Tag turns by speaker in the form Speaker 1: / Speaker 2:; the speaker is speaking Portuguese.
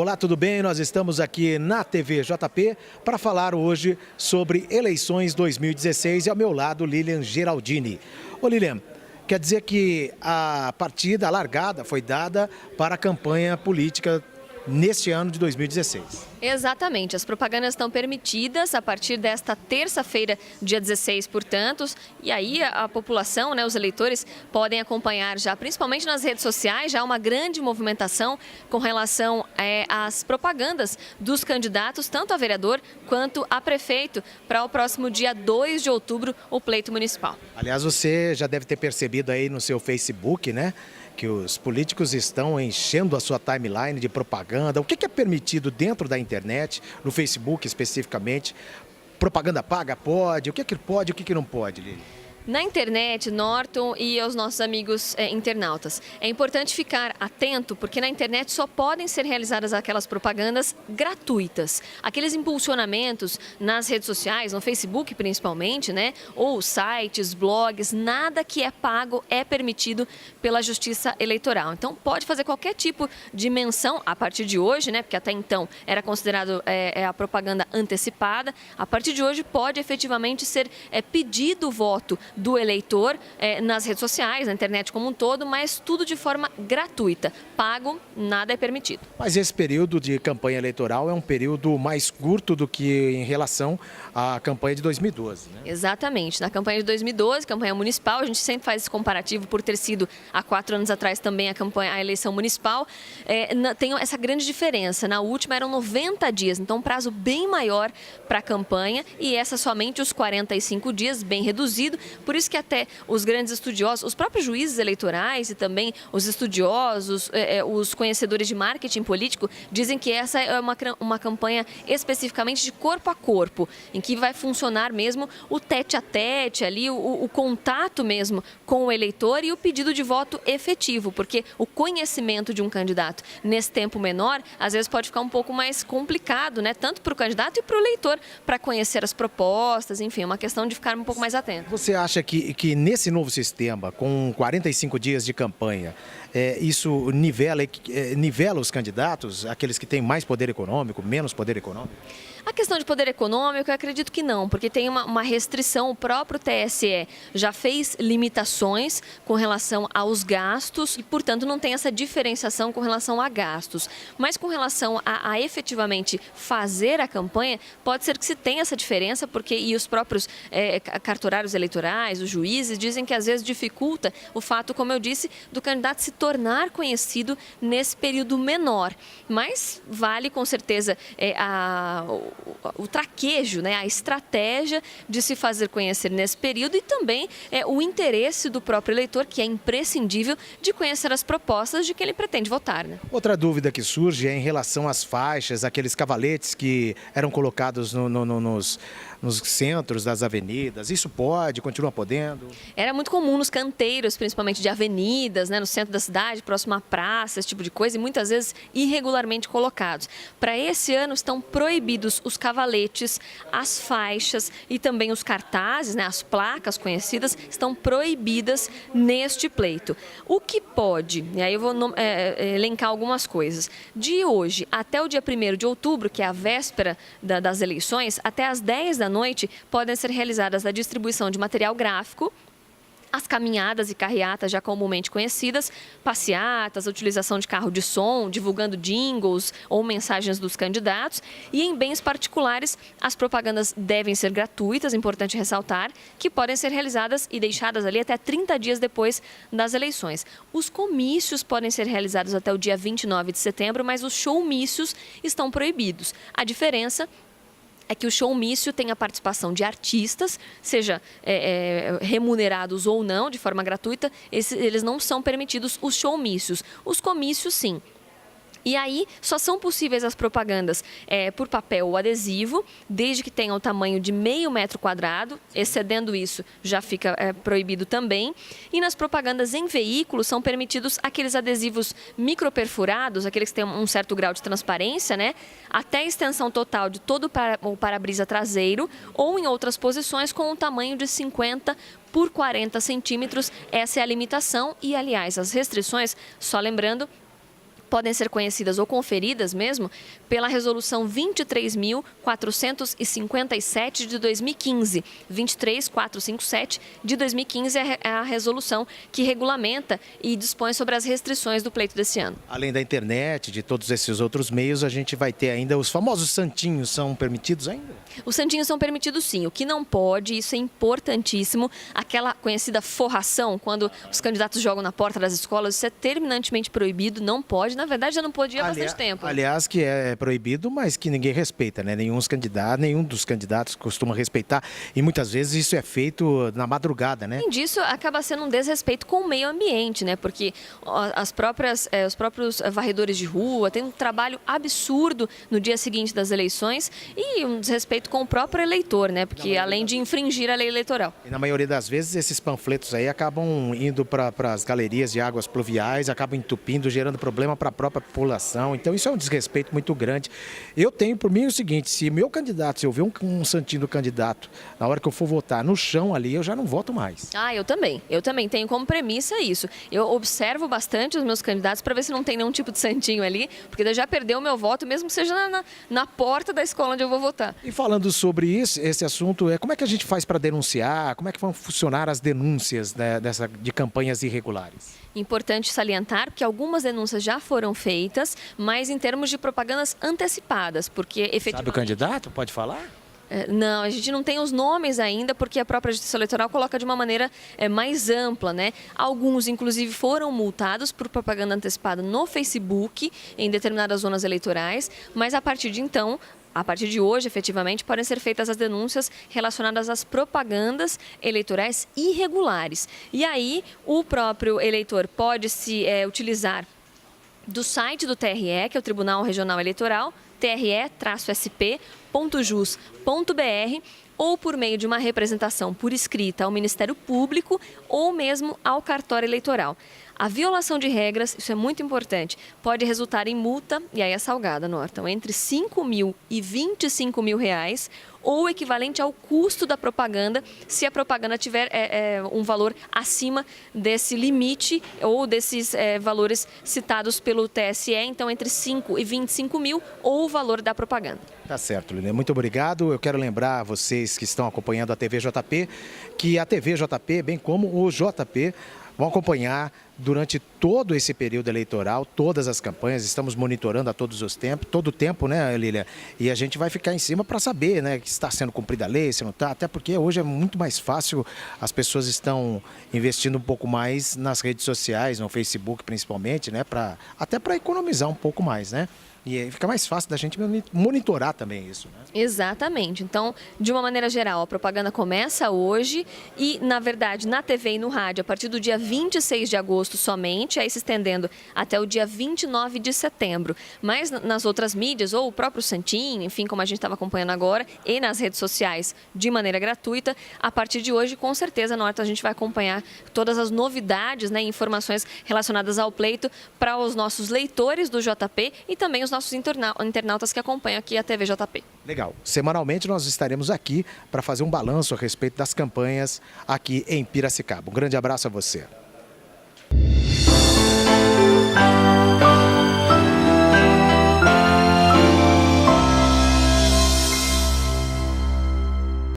Speaker 1: Olá, tudo bem? Nós estamos aqui na TV JP para falar hoje sobre eleições 2016 e ao meu lado Lilian Geraldini. Ô Lilian, quer dizer que a partida, a largada foi dada para a campanha política neste ano de 2016.
Speaker 2: Exatamente, as propagandas estão permitidas a partir desta terça-feira, dia 16, portanto, e aí a população, os eleitores podem acompanhar já, principalmente nas redes sociais, já uma grande movimentação com relação às propagandas dos candidatos, tanto a vereador quanto a prefeito, para o próximo dia 2 de outubro, o pleito municipal.
Speaker 1: Aliás, você já deve ter percebido aí no seu Facebook, né, que os políticos estão enchendo a sua timeline de propaganda. O que é permitido dentro da internet, no Facebook especificamente? Propaganda paga pode? O que pode e o que não pode, Lili?
Speaker 2: Na internet, Norton e aos nossos amigos internautas, é importante ficar atento porque na internet só podem ser realizadas aquelas propagandas gratuitas. Aqueles impulsionamentos nas redes sociais, no Facebook principalmente, ou sites, blogs, nada que é pago é permitido pela Justiça Eleitoral. Então pode fazer qualquer tipo de menção a partir de hoje, porque até então era considerado a propaganda antecipada. A partir de hoje pode efetivamente ser pedido o voto do eleitor nas redes sociais, na internet como um todo, mas tudo de forma gratuita. Pago, nada é permitido.
Speaker 1: Mas esse período de campanha eleitoral é um período mais curto do que em relação à campanha de 2012, né?
Speaker 2: Exatamente. Na campanha de 2012, campanha municipal, a gente sempre faz esse comparativo por ter sido há 4 anos atrás também a eleição municipal. Tem essa grande diferença. Na última eram 90 dias, então um prazo bem maior para a campanha e essa somente os 45 dias, bem reduzido. Por isso que até os grandes estudiosos, os próprios juízes eleitorais e também os estudiosos, os conhecedores de marketing político, dizem que essa é uma campanha especificamente de corpo a corpo, em que vai funcionar mesmo o tete a tete, ali, o contato mesmo com o eleitor e o pedido de voto efetivo, porque o conhecimento de um candidato nesse tempo menor, às vezes pode ficar um pouco mais complicado, tanto para o candidato e para o eleitor, para conhecer as propostas, enfim, é uma questão de ficar um pouco mais atento.
Speaker 1: Você acha que nesse novo sistema, com 45 dias de campanha, isso nivela os candidatos, aqueles que têm mais poder econômico, menos poder econômico?
Speaker 2: A questão de poder econômico, eu acredito que não, porque tem uma restrição, o próprio TSE já fez limitações com relação aos gastos e, portanto, não tem essa diferenciação com relação a gastos. Mas com relação a efetivamente fazer a campanha, pode ser que se tenha essa diferença, e os próprios cartorários eleitorais, os juízes, dizem que às vezes dificulta o fato, como eu disse, do candidato se tornar conhecido nesse período menor. Mas vale com certeza o traquejo, a estratégia de se fazer conhecer nesse período e também o interesse do próprio eleitor, que é imprescindível, de conhecer as propostas de quem ele pretende votar.
Speaker 1: Outra dúvida que surge é em relação às faixas, aqueles cavaletes que eram colocados nos centros das avenidas. Isso continua podendo?
Speaker 2: Era muito comum nos canteiros, principalmente de avenidas, no centro da cidade, próximo à praça, esse tipo de coisa, e muitas vezes irregularmente colocados. Para esse ano estão proibidos os cavaletes, as faixas e também os cartazes, as placas conhecidas, estão proibidas neste pleito. O que pode, e aí eu vou elencar algumas coisas. De hoje até o dia 1º de outubro, que é a véspera das eleições, até às 10 da noite, podem ser realizadas a distribuição de material gráfico, as caminhadas e carreatas já comumente conhecidas, passeatas, a utilização de carro de som, divulgando jingles ou mensagens dos candidatos. E em bens particulares, as propagandas devem ser gratuitas, importante ressaltar, que podem ser realizadas e deixadas ali até 30 dias depois das eleições. Os comícios podem ser realizados até o dia 29 de setembro, mas os showmícios estão proibidos. A diferença é que o showmício tem a participação de artistas, seja remunerados ou não, de forma gratuita, eles não são permitidos os showmícios. Os comícios, sim. E aí, só são possíveis as propagandas por papel ou adesivo, desde que tenham o tamanho de meio metro quadrado, excedendo isso já fica proibido também. E nas propagandas em veículos são permitidos aqueles adesivos microperfurados, aqueles que têm um certo grau de transparência, até a extensão total de todo o para-brisa traseiro, ou em outras posições com um tamanho de 50 por 40 centímetros. Essa é a limitação e, aliás, as restrições, só lembrando, podem ser conhecidas ou conferidas mesmo pela Resolução 23.457 de 2015. 23457 de 2015 é a resolução que regulamenta e dispõe sobre as restrições do pleito desse ano.
Speaker 1: Além da internet, de todos esses outros meios, a gente vai ter ainda os famosos santinhos, são permitidos ainda?
Speaker 2: Os santinhos são permitidos sim. O que não pode, isso é importantíssimo, aquela conhecida forração, quando os candidatos jogam na porta das escolas, isso é terminantemente proibido, não pode. Na verdade, já não podia há bastante tempo.
Speaker 1: Aliás, que é proibido, mas que ninguém respeita, né? Nenhum dos candidatos costuma respeitar. E muitas vezes isso é feito na madrugada, né?
Speaker 2: Além disso, acaba sendo um desrespeito com o meio ambiente, né? Porque os próprios varredores de rua têm um trabalho absurdo no dia seguinte das eleições e um desrespeito com o próprio eleitor, né? Porque além de infringir a lei eleitoral.
Speaker 1: E na maioria das vezes esses panfletos aí acabam indo para as galerias de águas pluviais, acabam entupindo, gerando problema para a própria população. Então isso é um desrespeito muito grande. Eu tenho por mim o seguinte, se eu ver um santinho do candidato, na hora que eu for votar no chão ali, eu já não voto mais.
Speaker 2: Ah, eu também tenho como premissa isso. Eu observo bastante os meus candidatos para ver se não tem nenhum tipo de santinho ali, porque daí já perdeu o meu voto, mesmo que seja na porta da escola onde eu vou votar.
Speaker 1: E falando sobre isso, esse assunto, como é que a gente faz para denunciar? Como é que vão funcionar as denúncias, né, de campanhas irregulares?
Speaker 2: Importante salientar que algumas denúncias já foram feitas, mas em termos de propagandas antecipadas, porque efetivamente...
Speaker 1: Sabe o candidato? Pode falar?
Speaker 2: Não, a gente não tem os nomes ainda, porque a própria Justiça Eleitoral coloca de uma maneira mais ampla, né? Alguns, inclusive, foram multados por propaganda antecipada no Facebook, em determinadas zonas eleitorais, mas a partir de hoje, efetivamente, podem ser feitas as denúncias relacionadas às propagandas eleitorais irregulares. E aí, o próprio eleitor pode se utilizar do site do TRE, que é o Tribunal Regional Eleitoral, tre-sp.jus.br, ou por meio de uma representação por escrita ao Ministério Público ou mesmo ao cartório eleitoral. A violação de regras, isso é muito importante, pode resultar em multa, e aí é salgada, Norton, entre R$5.000 e R$25.000 ou equivalente ao custo da propaganda, se a propaganda tiver um valor acima desse limite ou desses valores citados pelo TSE, então entre 5 e 25 mil ou o valor da propaganda.
Speaker 1: Tá certo, Lilian. Muito obrigado. Eu quero lembrar a vocês que estão acompanhando a TV JP, que a TV JP, bem como o JP, vão acompanhar durante todo esse período eleitoral, todas as campanhas, estamos monitorando a todo o tempo, né, Lília? E a gente vai ficar em cima para saber, né, que está sendo cumprida a lei, se não está, até porque hoje é muito mais fácil, as pessoas estão investindo um pouco mais nas redes sociais, no Facebook principalmente, né, até para economizar um pouco mais, né? E fica mais fácil da gente monitorar também isso, né?
Speaker 2: Exatamente. Então, de uma maneira geral, a propaganda começa hoje e, na verdade, na TV e no rádio, a partir do dia 26 de agosto somente, aí se estendendo até o dia 29 de setembro. Mas nas outras mídias, ou o próprio Santinho, enfim, como a gente estava acompanhando agora, e nas redes sociais de maneira gratuita, a partir de hoje, com certeza, Norton, a gente vai acompanhar todas as novidades, né, informações relacionadas ao pleito para os nossos leitores do JP e também os nossos internautas que acompanham aqui a TV JP.
Speaker 1: Legal. Semanalmente nós estaremos aqui para fazer um balanço a respeito das campanhas aqui em Piracicaba. Um grande abraço a você.